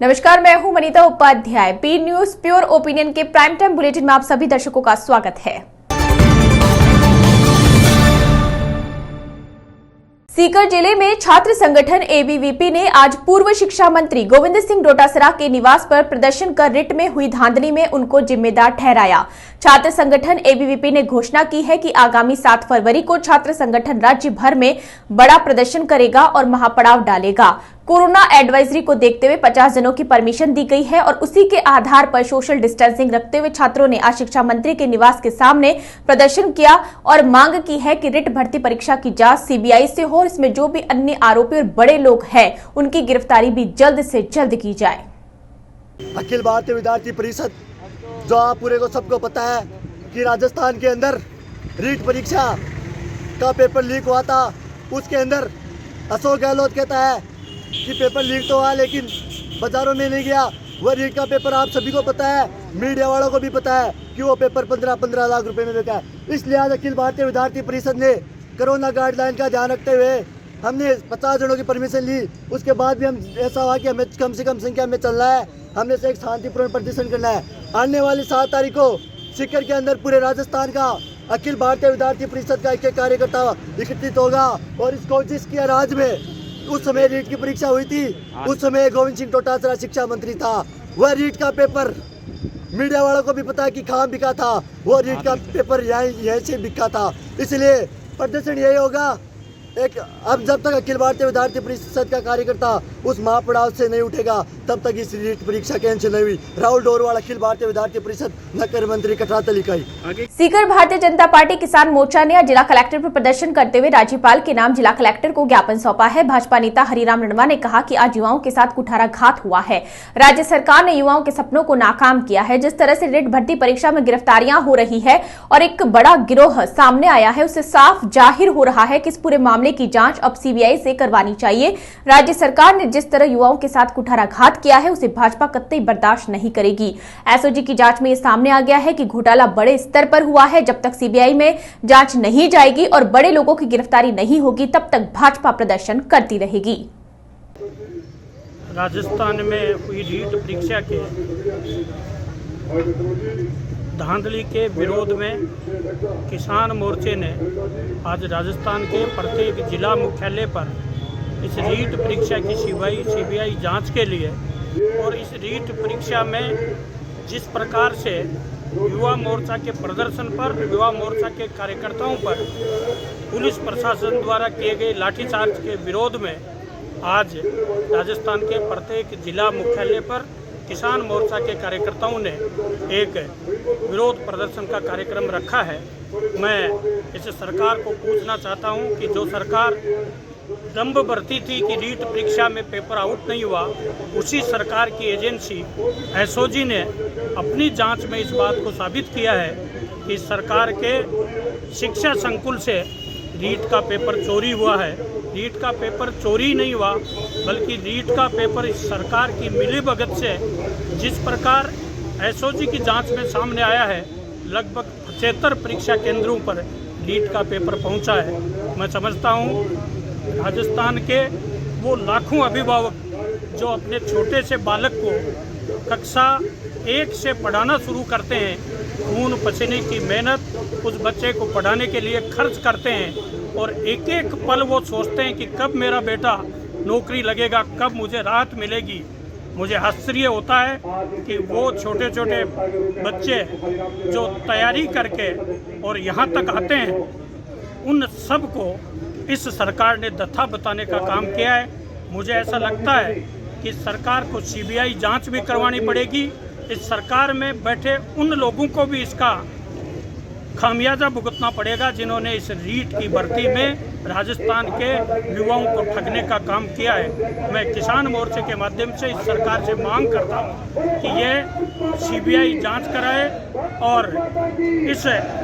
नमस्कार, मैं हूं Manita Upadhyay. P news pure opinion के प्राइम टाइम बुलेटिन में आप सभी दर्शकों का स्वागत है। सीकर जिले में छात्र संगठन एबीवीपी ने आज पूर्व शिक्षा मंत्री गोविंद सिंह डोटासरा के निवास पर प्रदर्शन कर रिट में हुई धांधली में उनको जिम्मेदार ठहराया। छात्र संगठन एबीवीपी ने घोषणा की है कि आगामी 7 फरवरी को छात्र संगठन राज्य भर में बड़ा प्रदर्शन करेगा और महापड़ाव डालेगा। कोरोना एडवाइजरी को देखते हुए 50 जनों की परमिशन दी गई है और उसी के आधार पर सोशल डिस्टेंसिंग रखते हुए छात्रों ने आज शिक्षा मंत्री के निवास के सामने प्रदर्शन किया और मांग की है कि रिट भर्ती परीक्षा की जांच सीबीआई से हो और इसमें जो भी अन्य आरोपी और बड़े लोग हैं उनकी गिरफ्तारी भी जल्द से जल्द की जाए। अखिल भारतीय विद्यार्थी परिषद, जो आप पूरे को सबको पता है कि राजस्थान के अंदर रीट परीक्षा का पेपर लीक हुआ था, उसके अंदर अशोक गहलोत कहता है कि पेपर लीक तो हुआ लेकिन बाजारों में नहीं गया। वह रीट का पेपर आप सभी को पता है, मीडिया वालों को भी पता है कि वो पेपर 15-15 लाख रुपए में बिका है। इसलिए आज अखिल भारतीय विद्यार्थी परिषद ने कोरोना गाइडलाइन का ध्यान रखते हुए हमने 50 जनों की परमिशन ली। उसके बाद भी हम ऐसा हुआ कि हमें कम से कम संख्या में चलना है, हमने से एक शांतिपूर्ण प्रदर्शन करना है। आने वाली 7 तारीख को सीकर के अंदर पूरे राजस्थान का अखिल भारतीय विद्यार्थी परिषद का एक कार्यकर्ता एकत्रित होगा और इसको जिसकी राज्य में उस समय रीट की परीक्षा हुई थी, उस समय गोविंद सिंह डोटासरा शिक्षा मंत्री था। वह रीट का पेपर मीडिया वालों को भी पता है कि कहाँ बिका था, वो रीट का पेपर यहीं से बिका था। इसलिए प्रदर्शन यही होगा अब जब तक अखिल भारतीय विद्यार्थी परिषद का कार्यकर्ता उस महापड़ाव से नहीं उठेगा तब तक इस रीट परीक्षा कैंसिल नहीं हुई। राहुल डोरवाल, अखिल भारतीय विद्यार्थी परिषद, नगर मंत्री, कटरातल इकाई। सीकर भारतीय जनता पार्टी किसान मोर्चा ने आज जिला कलेक्टर पर प्रदर्शन करते हुए राज्यपाल के नाम जिला कलेक्टर को ज्ञापन सौंपा है। भाजपा नेता हरिराम रणवा ने कहा कि आज युवाओं के साथ कुठाराघात हुआ है। राज्य सरकार ने युवाओं के सपनों को नाकाम किया है। जिस तरह से रीट भर्ती परीक्षा में गिरफ्तारियां हो रही है और एक बड़ा गिरोह सामने आया है, उससे साफ जाहिर हो रहा है कि इस पूरे मामले की जांच अब सीबीआई से करवानी चाहिए। राज्य सरकार ने जिस तरह युवाओं के साथ कुठाराघात किया है उसे भाजपा कतई बर्दाश्त नहीं करेगी। एसओजी की जांच में यह सामने आ गया है कि घोटाला बड़े स्तर पर हुआ है। जब तक सीबीआई में जांच नहीं जाएगी और बड़े लोगों की गिरफ्तारी नहीं होगी तब तक भाजपा प्रदर्शन करती रहेगी। राजस्थान में हुई रीट परीक्षा के धांधली के विरोध में किसान मोर्चे ने आज राजस्थान के प्रत्येक जिला मुख्यालय पर इस रीट परीक्षा की सीबीआई जांच के लिए और इस रीट परीक्षा में जिस प्रकार से युवा मोर्चा के प्रदर्शन पर, युवा मोर्चा के कार्यकर्ताओं पर पुलिस प्रशासन द्वारा किए गए लाठीचार्ज के विरोध में आज राजस्थान के प्रत्येक जिला मुख्यालय पर किसान मोर्चा के कार्यकर्ताओं ने एक विरोध प्रदर्शन का कार्यक्रम रखा है। मैं इस सरकार को पूछना चाहता हूं कि जो सरकार दम्भ भरती थी कि रीट परीक्षा में पेपर आउट नहीं हुआ, उसी सरकार की एजेंसी एसओजी ने अपनी जांच में इस बात को साबित किया है कि सरकार के शिक्षा संकुल से रीट का पेपर चोरी हुआ है। रीट का पेपर चोरी नहीं हुआ बल्कि रीट का पेपर इस सरकार की मिलीभगत से जिस प्रकार एसओजी की जांच में सामने आया है, लगभग 75 परीक्षा केंद्रों पर रीट का पेपर पहुंचा है। मैं समझता हूं राजस्थान के वो लाखों अभिभावक जो अपने छोटे से बालक को कक्षा 1 से पढ़ाना शुरू करते हैं, खून पसीने की मेहनत उस बच्चे को पढ़ाने के लिए खर्च करते हैं और एक एक पल वो सोचते हैं कि कब मेरा बेटा नौकरी लगेगा, कब मुझे राहत मिलेगी। मुझे आश्चर्य होता है कि वो छोटे छोटे बच्चे जो तैयारी करके और यहाँ तक आते हैं, उन सब को इस सरकार ने दत्था बताने का काम किया है। मुझे ऐसा लगता है कि सरकार को सीबीआई जांच भी करवानी पड़ेगी। इस सरकार में बैठे उन लोगों को भी इसका खामियाजा भुगतना पड़ेगा जिन्होंने इस रीट की भर्ती में राजस्थान के युवाओं को ठगने का काम किया है। मैं किसान मोर्चे के माध्यम से इस सरकार से मांग करता हूं कि ये सीबीआई जांच कराए और इस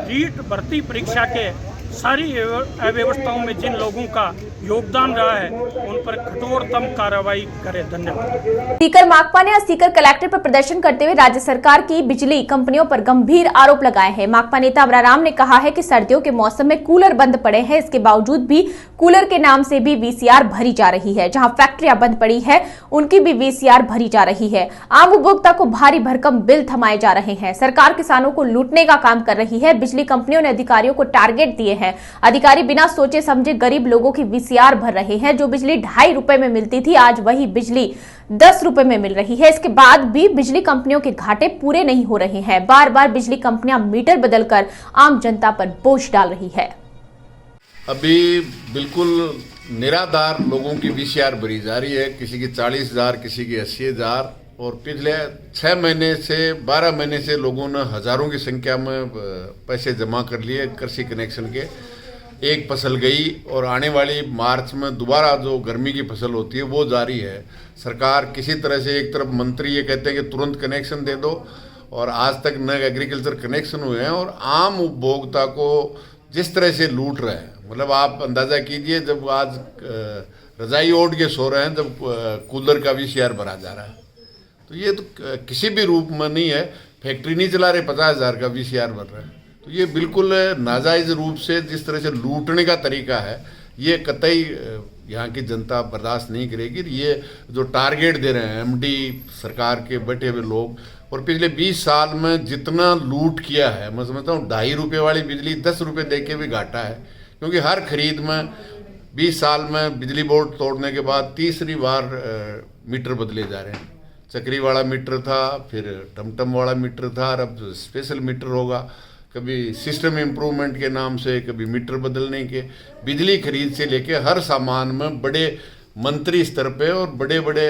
रीट भर्ती परीक्षा के सारी अव्यवस्थाओं में जिन लोगों का योगदान रहा है उन पर कठोरतम कार्रवाई करे। धन्यवाद। स्पीकर माकपा ने स्पीकर कलेक्टर पर प्रदर्शन करते हुए राज्य सरकार की बिजली कंपनियों पर गंभीर आरोप लगाए हैं। माकपा नेता अमराराम ने कहा है कि सर्दियों के मौसम में कूलर बंद पड़े हैं, इसके बावजूद भी कूलर के नाम से भी वीसीआर भरी जा रही है। जहां फैक्ट्रियां बंद पड़ी है उनकी भी वीसीआर भरी जा रही है। आम उपभोक्ता को भारी भरकम बिल थमाए जा रहे हैं। सरकार किसानों को लूटने का काम कर रही है। बिजली कंपनियों ने अधिकारियों को टारगेट दिए हैं। अधिकारी बिना सोचे समझे गरीब लोगों की वीसीआर भर रहे हैं। जो बिजली 2.5 रुपए में मिलती थी आज वही बिजली 10 रुपए में मिल रही है। इसके बाद भी बिजली कंपनियों के घाटे पूरे नहीं हो रहे हैं। बार बार बिजली कंपनियां मीटर बदलकर आम जनता पर बोझ डाल रही है। अभी बिल्कुल निराधार लोगों की वीसीआर भरी जा रही है। किसी की 40,000, किसी की 80,000। और पिछले 6 महीने से 12 महीने से लोगों ने हजारों की संख्या में पैसे जमा कर लिए कृषि कनेक्शन के। एक फसल गई और आने वाली मार्च में दोबारा जो गर्मी की फसल होती है वो जारी है। सरकार किसी तरह से, एक तरफ मंत्री ये कहते हैं कि तुरंत कनेक्शन दे दो, और आज तक न एग्रीकल्चर कनेक्शन हुए हैं, और आम उपभोक्ता को जिस तरह से लूट रहे हैं, मतलब आप अंदाज़ा कीजिए, जब आज रजाई ओढ़ के सो रहे हैं, जब कूलर का वीसीआर भरा जा रहा है, तो ये तो किसी भी रूप में नहीं है। फैक्ट्री नहीं चला रहे, 50,000 का वीसीआर भर रहे हैं। तो ये बिल्कुल नाजायज़ रूप से जिस तरह से लूटने का तरीका है, ये कतई यहाँ की जनता बर्दाश्त नहीं करेगी। ये जो टारगेट दे रहे हैं एमडी सरकार के बैठे हुए लोग, और पिछले 20 साल में जितना लूट किया है, मैं समझता हूँ 2.5 रुपये वाली बिजली 10 रुपये दे के भी घाटा है। क्योंकि हर खरीद में 20 साल में बिजली बोर्ड तोड़ने के बाद तीसरी बार मीटर बदले जा रहे हैं। चक्री वाला मीटर था, फिर टमटम वाला मीटर था, और अब स्पेशल मीटर होगा। कभी सिस्टम इम्प्रूवमेंट के नाम से, कभी मीटर बदलने के। बिजली खरीद से लेके हर सामान में बड़े मंत्री स्तर पे और बड़े बड़े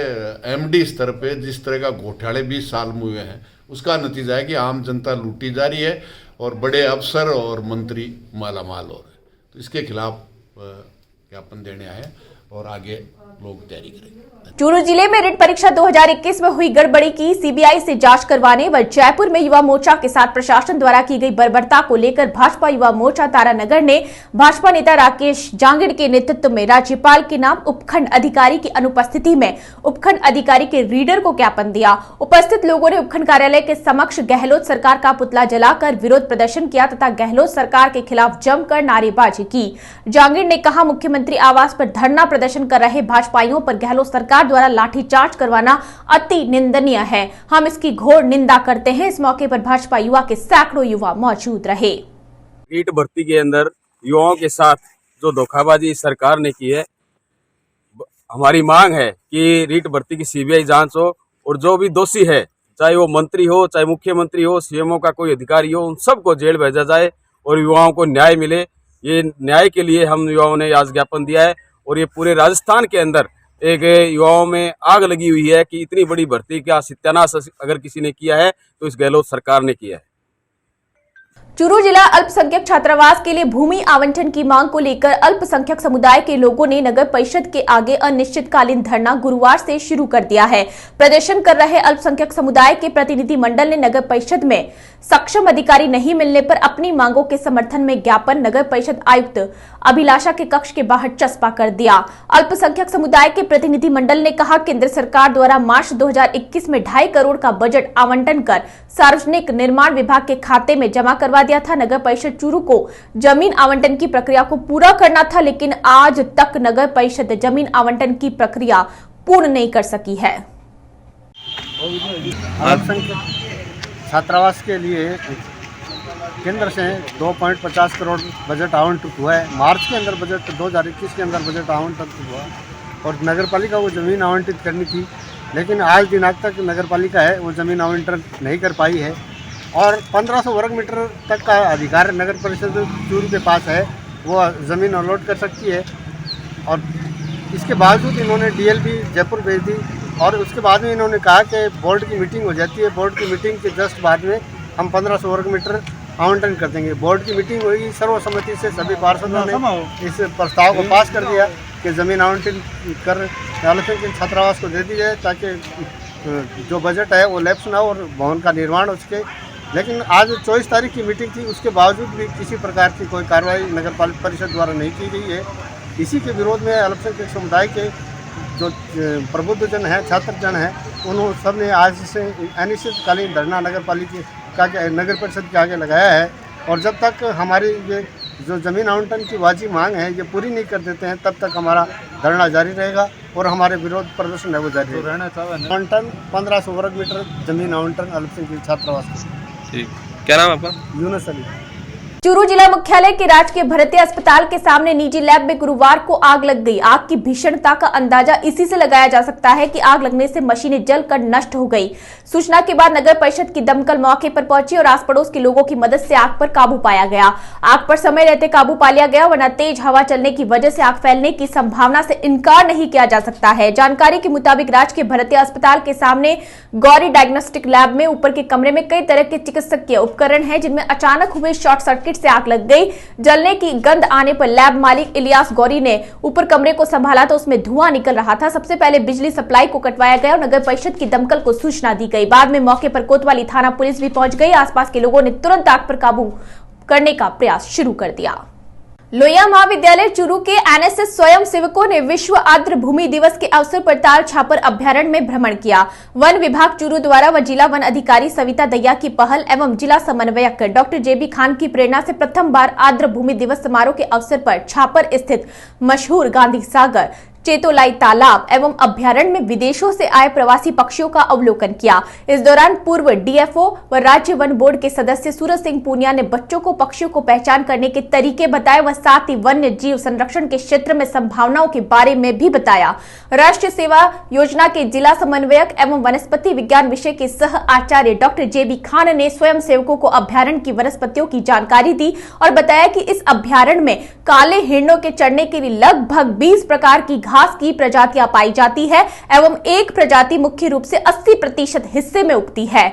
एमडी स्तर पे जिस तरह का घोटाले 20 साल में हुए हैं, उसका नतीजा है कि आम जनता लूटी जा रही है और बड़े अफसर और मंत्री मालामाल हो रहे हैं। तो इसके खिलाफ ज्ञापन देने आए और आगे लोग तैयारी करेंगे। चूरू जिले में रिट परीक्षा 2021 में हुई गड़बड़ी की सीबीआई से जांच करवाने व जयपुर में युवा मोर्चा के साथ प्रशासन द्वारा की गई बर्बरता को लेकर भाजपा युवा मोर्चा तारानगर ने भाजपा नेता राकेश जांगिड़ के नेतृत्व में राज्यपाल के नाम उपखंड अधिकारी की अनुपस्थिति में उपखंड अधिकारी के रीडर को ज्ञापन दिया। उपस्थित लोगों ने उपखंड कार्यालय के समक्ष गहलोत सरकार का पुतला जलाकर विरोध प्रदर्शन किया तथा गहलोत सरकार के खिलाफ जमकर नारेबाजी की। जांगिड़ ने कहा, मुख्यमंत्री आवास पर धरना प्रदर्शन कर रहे भाजपाइयों पर गहलोत सरकार द्वारा लाठीचार्ज करवाना अति निंदनीय है। हम इसकी घोर निंदा करते हैं। इस मौके पर भाजपा युवा के सैकड़ों युवा मौजूद रहे। नीट भर्ती के अंदर युवाओं के साथ जो धोखाबाजी सरकार ने की है, हमारी मांग है कि रीट भर्ती की सीबीआई जांच हो और जो भी दोषी है, चाहे वो मंत्री हो, चाहे मुख्यमंत्री हो, सीएमओ का कोई अधिकारी हो, उन सबको जेल भेजा जाए और युवाओं को न्याय मिले। ये न्याय के लिए हम युवाओं ने आज ज्ञापन दिया है। और ये पूरे राजस्थान के अंदर एक युवाओं में आग लगी हुई है कि इतनी बड़ी भर्ती का सत्यानाश अगर किसी ने किया है तो इस गहलोत सरकार ने किया है। चूरू जिला अल्पसंख्यक छात्रावास के लिए भूमि आवंटन की मांग को लेकर अल्पसंख्यक समुदाय के लोगों ने नगर परिषद के आगे अनिश्चितकालीन धरना गुरुवार से शुरू कर दिया है। प्रदर्शन कर रहे अल्पसंख्यक समुदाय के प्रतिनिधि मंडल ने नगर परिषद में सक्षम अधिकारी नहीं मिलने पर अपनी मांगों के समर्थन में ज्ञापन नगर परिषद आयुक्त अभिलाषा के कक्ष के बाहर चस्पा कर दिया। अल्पसंख्यक समुदाय के प्रतिनिधि मंडल ने कहा, केंद्र सरकार द्वारा मार्च 2021 में 2.5 करोड़ का बजट आवंटन कर सार्वजनिक निर्माण विभाग के खाते में जमा करवा दिया था। नगर परिषद चूरू को जमीन आवंटन की प्रक्रिया को पूरा करना था, लेकिन आज तक नगर परिषद जमीन आवंटन की प्रक्रिया पूर्ण नहीं कर सकी है। छात्रावास के लिए केंद्र से 2.50 करोड़ बजट आवंटित हुआ है। मार्च के अंदर बजट 2021 के अंदर बजट आवंटित हुआ और नगर पालिका को ज़मीन आवंटित करनी थी, लेकिन आज दिनांक तक नगर पालिका है वो ज़मीन आवंटन नहीं कर पाई है। और 1500 वर्ग मीटर तक का अधिकार नगर परिषद चूरू के पास है, वो ज़मीन अलॉट कर सकती है। और इसके बावजूद इन्होंने डीएलपी जयपुर भेज दी और उसके बाद में इन्होंने कहा कि बोर्ड की मीटिंग हो जाती है, बोर्ड की मीटिंग के जस्ट बाद में हम 1500 वर्ग मीटर आवंटन कर देंगे। बोर्ड की मीटिंग हुई, सर्वसम्मति से सभी पार्षदों ने इस प्रस्ताव को पास कर दिया कि ज़मीन आवंटन कर अल्पसंख्यक छात्रावास को दे दी जाए ताकि जो बजट है वो लैप्स ना हो और भवन का निर्माण हो सके। लेकिन आज 24 तारीख की मीटिंग थी, उसके बावजूद भी किसी प्रकार की कोई कार्रवाई नगर पालिका परिषद द्वारा नहीं की गई है। इसी के विरोध में अल्पसंख्यक समुदाय के जो प्रबुद्धजन हैं, छात्रजन हैं, उन्होंने सब ने आज से अनिश्चितकालीन धरना नगर परिषद के आगे लगाया है। और जब तक हमारी ये जो ज़मीन आवंटन की वाजिब मांग है ये पूरी नहीं कर देते हैं, तब तक हमारा धरना जारी रहेगा और हमारे विरोध प्रदर्शन है वो जारी रहेगा। आवंटन 1500 वर्ग मीटर जमीन आवंटन अल्पसंख्यक छात्रावास। ठीक, क्या नाम है आपका? यूनुस अली। चूरू जिला मुख्यालय के राजकीय भरतिया अस्पताल के सामने निजी लैब में गुरुवार को आग लग गई। आग की भीषणता का अंदाजा इसी से लगाया जा सकता है कि आग लगने से मशीनें जलकर नष्ट हो गई। सूचना के बाद नगर परिषद की दमकल मौके पर पहुंची और आस पड़ोस के लोगों की मदद से आग पर काबू पाया गया। आग पर समय रहते काबू पा लिया गया, वरना तेज हवा चलने की वजह से आग फैलने की संभावना से इनकार नहीं किया जा सकता है। जानकारी के मुताबिक राजकीय भरतिया अस्पताल के सामने गौरी डायग्नोस्टिक लैब में ऊपर के कमरे में कई तरह के चिकित्सकीय उपकरण हैं, जिनमें अचानक हुए शॉर्ट सर्किट से आग लग गई। जलने की गंध आने पर लैब मालिक इलियास गौरी ने ऊपर कमरे को संभाला तो उसमें धुआं निकल रहा था। सबसे पहले बिजली सप्लाई को कटवाया गया और नगर परिषद की दमकल को सूचना दी गई। बाद में मौके पर कोतवाली थाना पुलिस भी पहुंच गई। आसपास के लोगों ने तुरंत आग पर काबू करने का प्रयास शुरू कर दिया। लोहिया महाविद्यालय चूरू के एनएसएस स्वयं सेवकों ने विश्व आर्द्र भूमि दिवस के अवसर पर ताल छापर अभ्यारण्य में भ्रमण किया। वन विभाग चूरू द्वारा व जिला वन अधिकारी सविता दहिया की पहल एवं जिला समन्वयक डॉक्टर जेबी खान की प्रेरणा से प्रथम बार आर्द्र भूमि दिवस समारोह के अवसर पर छापर स्थित मशहूर गांधी सागर, चेतोलाई तालाब एवं अभ्यारण्य में विदेशों से आए प्रवासी पक्षियों का अवलोकन किया। इस दौरान पूर्व डीएफओ व राज्य वन बोर्ड के सदस्य सूरज सिंह पूनिया ने बच्चों को पक्षियों को पहचान करने के तरीके बताए व साथ ही वन्य जीव संरक्षण के क्षेत्र में संभावनाओं के बारे में भी बताया। राष्ट्रीय सेवा योजना के जिला समन्वयक एवं वनस्पति विज्ञान विषय के सह आचार्य डॉक्टर जेबी खान ने स्वयं सेवकों को अभ्यारण्य की वनस्पतियों की जानकारी दी और बताया कि इस अभ्यारण्य में काले हिरणों के चढ़ने के लिए लगभग 20 प्रकार की घास की प्रजातियां पाई जाती है एवं एक प्रजाति मुख्य रूप से 80% हिस्से में उगती है।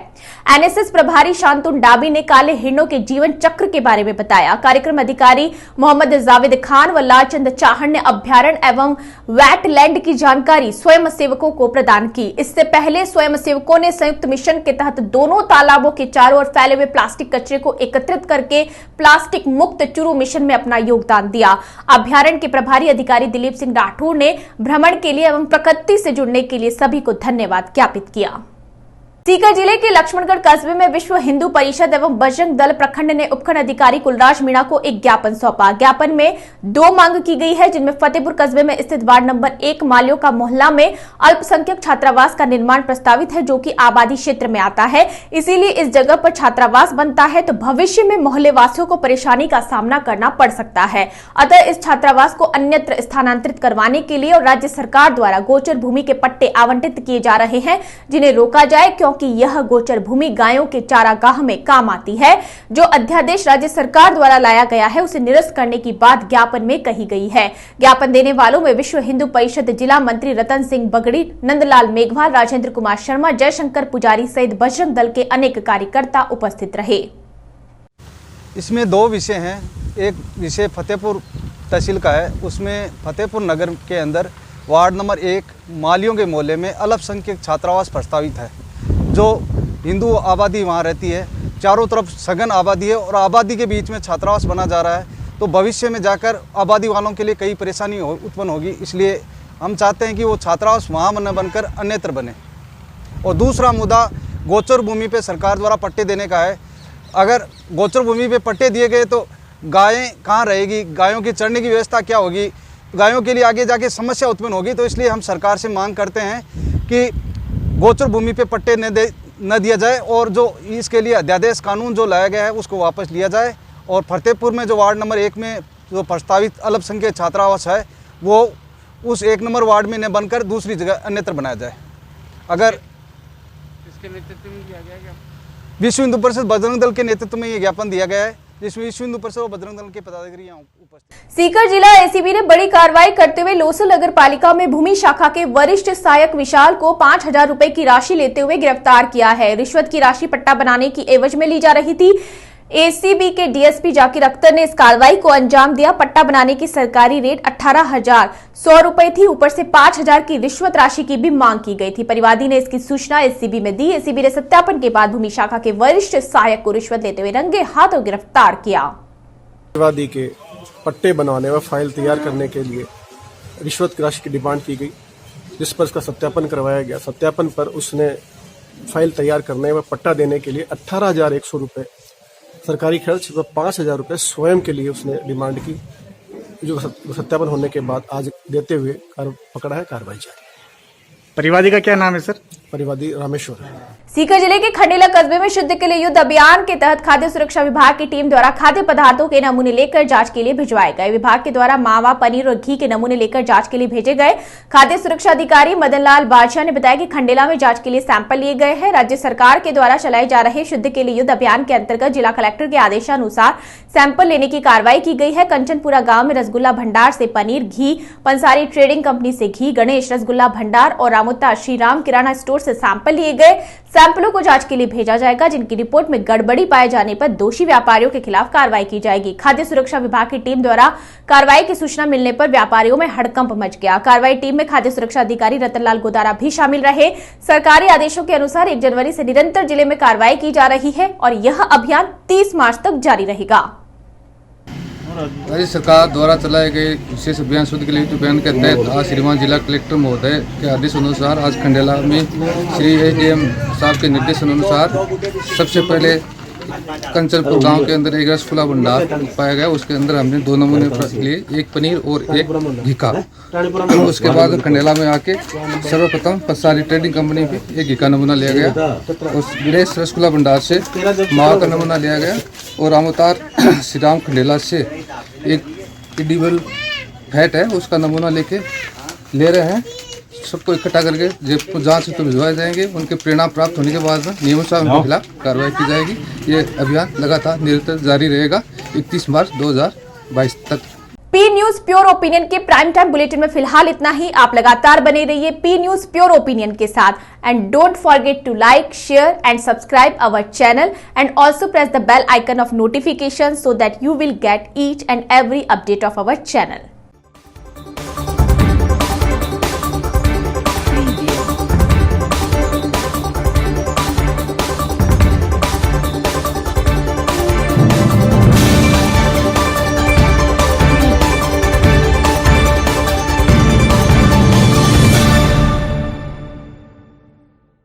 एनएसएस प्रभारी शांतुन डाबी ने काले हिरणों के जीवन चक्र के बारे में बताया। कार्यक्रम अधिकारी मोहम्मद जावेद खान व लालचंद चाहन ने अभ्यारण्य एवं वेटलैंड की जानकारी स्वयं सेवकों को प्रदान की। इससे पहले स्वयं सेवकों ने संयुक्त मिशन के तहत दोनों तालाबों के चारों ओर फैले हुए प्लास्टिक कचरे को एकत्रित करके प्लास्टिक मुक्त चूरू मिशन में अपना योगदान दिया। अभ्यारण्य के प्रभारी अधिकारी दिलीप सिंह राठौर ने भ्रमण के लिए एवं प्रकृति से जुड़ने के लिए सभी को धन्यवाद ज्ञापित किया। सीकर जिले के लक्ष्मणगढ़ कस्बे में विश्व हिंदू परिषद एवं बजरंग दल प्रखंड ने उपखंड अधिकारी कुलराज मीणा को एक ज्ञापन सौंपा। ज्ञापन में 2 मांग की गई है, जिनमें फतेहपुर कस्बे में स्थित वार्ड नंबर 1 मालियों का मोहल्ला में अल्पसंख्यक छात्रावास का निर्माण प्रस्तावित है, जो कि आबादी क्षेत्र में आता है। इसीलिए इस जगह पर छात्रावास बनता है तो भविष्य में मोहल्ले वासियों को परेशानी का सामना करना पड़ सकता है। अतः इस छात्रावास को अन्यत्र स्थानांतरित करवाने के लिए और राज्य सरकार द्वारा गोचर भूमि के पट्टे आवंटित किए जा रहे हैं, जिन्हें रोका जाए, क्योंकि यह गोचर भूमि गायों के चारागाह में काम आती है। जो अध्यादेश राज्य सरकार द्वारा लाया गया है उसे निरस्त करने की बात ज्ञापन में कही गई है। ज्ञापन देने वालों में विश्व हिंदू परिषद जिला मंत्री रतन सिंह बगड़ी, नंदलाल मेघवाल, राजेंद्र कुमार शर्मा, जयशंकर पुजारी सहित बजरंग दल के अनेक कार्यकर्ता उपस्थित रहे। इसमें 2 विषय हैं। एक विषय फतेहपुर तहसील का है, उसमें फतेहपुर नगर के अंदर वार्ड नंबर 1 मालियों के मोहल्ले में अल्पसंख्यक छात्रावास प्रस्तावित है। जो हिंदू आबादी वहाँ रहती है, चारों तरफ सघन आबादी है और आबादी के बीच में छात्रावास बना जा रहा है, तो भविष्य में जाकर आबादी वालों के लिए कई परेशानी उत्पन्न होगी। इसलिए हम चाहते हैं कि वो छात्रावास वहाँ न बनकर अन्यत्र बने। और दूसरा मुद्दा गोचर भूमि पे सरकार द्वारा पट्टे देने का है। अगर गोचर भूमि पे पट्टे दिए गए तो गायें कहाँ रहेगी, गायों की चरने की व्यवस्था क्या होगी, गायों के लिए आगे जाके समस्या उत्पन्न होगी। तो इसलिए हम सरकार से मांग करते हैं कि गोचर भूमि पे पट्टे न दिया जाए और जो इसके लिए अध्यादेश कानून जो लाया गया है उसको वापस लिया जाए। और फतेहपुर में जो वार्ड नंबर 1 में जो प्रस्तावित अल्पसंख्यक छात्रावास है वो उस 1 नंबर वार्ड में न बनकर दूसरी जगह अन्यत्र बनाया जाए। अगर इसके नेतृत्व में किया गया क्या? विश्व हिंदू परिषद बजरंग दल के नेतृत्व में ये ज्ञापन दिया गया है, जिसमें विश्व हिंदू परिषद और बजरंग दल के पदाधिकारी यहाँ उपस्थित। सीकर जिला एसीबी ने बड़ी कार्रवाई करते हुए लोसल नगर पालिका में भूमि शाखा के वरिष्ठ सहायक विशाल को 5,000 रुपए की राशि लेते हुए गिरफ्तार किया है। रिश्वत की राशि पट्टा बनाने की एवज में ली जा रही थी। एसीबी के डीएसपी जाकिर अख्तर ने इस कार्रवाई को अंजाम दिया। पट्टा बनाने की सरकारी रेट 18,100 रुपए थी। ऊपर से 5,000 की रिश्वत राशि की भी मांग की गई थी। परिवादी ने इसकी सूचना एसीबी में दी। एसीबी ने सत्यापन के बाद भूमि शाखा के वरिष्ठ सहायक को रिश्वत लेते हुए रंगे हाथों गिरफ्तार किया। परिवादी के पट्टे बनवाने व फाइल तैयार करने के लिए रिश्वत की राशि की डिमांड की गई, जिस पर उसका सत्यापन करवाया गया। सत्यापन पर उसने फाइल तैयार करने व पट्टा देने के लिए 18,100 रुपये सरकारी खर्च व 5,000 रुपये स्वयं के लिए उसने डिमांड की, जो सत्यापन होने के बाद आज देते हुए पकड़ा है, कार्रवाई जारी। परिवादी का क्या नाम है सर? परिवादी रामेश्वर है। सीकर जिले के खंडेला कस्बे में शुद्ध के लिए युद्ध अभियान के तहत खाद्य सुरक्षा विभाग की टीम द्वारा खाद्य पदार्थों के नमूने लेकर जांच के लिए भिजवाए गए। विभाग के द्वारा मावा, पनीर और घी के नमूने लेकर जांच के लिए भेजे गए। खाद्य सुरक्षा अधिकारी मदन लाल बादशाह ने बताया कि खंडेला में जांच के लिए सैंपल लिए गए हैं। राज्य सरकार के द्वारा चलाए जा रहे शुद्ध के लिए युद्ध अभियान के अंतर्गत जिला कलेक्टर के आदेशानुसार सैंपल लेने की कार्रवाई की गई है। कंचनपुरा गांव में रसगुल्ला भंडार से पनीर, घी, पंसारी ट्रेडिंग कंपनी से घी, गणेश रसगुल्ला भंडार और रामोता श्रीराम किराना स्टोर से सैंपल लिए गए। सैंपलों को जांच के लिए भेजा जाएगा, जिनकी रिपोर्ट में गड़बड़ी पाए जाने पर दोषी व्यापारियों के खिलाफ कार्रवाई की जाएगी। खाद्य सुरक्षा विभाग की टीम द्वारा कार्रवाई की सूचना मिलने पर व्यापारियों में हड़कंप मच गया। कार्रवाई टीम में खाद्य सुरक्षा अधिकारी रतनलाल गोदारा भी शामिल रहे। सरकारी आदेशों के अनुसार 1 जनवरी से निरंतर जिले में कार्रवाई की जा रही है और यह अभियान 30 मार्च तक जारी रहेगा। राज्य सरकार द्वारा चलाए गए विशेष अभियान शुद्ध के लिए अभियान के तहत आज श्रीमान जिला कलेक्टर महोदय के आदेश अनुसार आज खंडेला में श्री एडीएम साहब के निर्देशन अनुसार सबसे पहले कंचनपुर गांव के अंदर एक रसगुल्ला भंडार पाया गया। उसके अंदर हमने 2 नमूने लिए, एक पनीर और एक घी का। उसके बाद खंडेला में आके सर्वप्रथम पंसारी ट्रेडिंग कंपनी पे एक घी का नमूना लिया गया। उस गणेश रसगुल्ला भंडार से मावा का नमूना लिया गया और रामोतार श्रीराम खंडेला से एक एडिबल फैट है उसका नमूना लेके ले रहे हैं। सबको इकट्ठा करके जब जांच तो भिजवाए जाएंगे। उनके परिणाम प्राप्त होने के बाद में नियमानुसार उनके खिलाफ कार्रवाई की जाएगी। ये अभियान लगातार निरंतर जारी रहेगा 31 मार्च 2022 तक। पी न्यूज प्योर ओपिनियन के प्राइम टाइम बुलेटिन में फिलहाल इतना ही। आप लगातार बने रहिए पी न्यूज प्योर ओपिनियन के साथ and don't forget to like, share and subscribe our channel and also press the bell icon of notification so that you will get each and every update of our channel.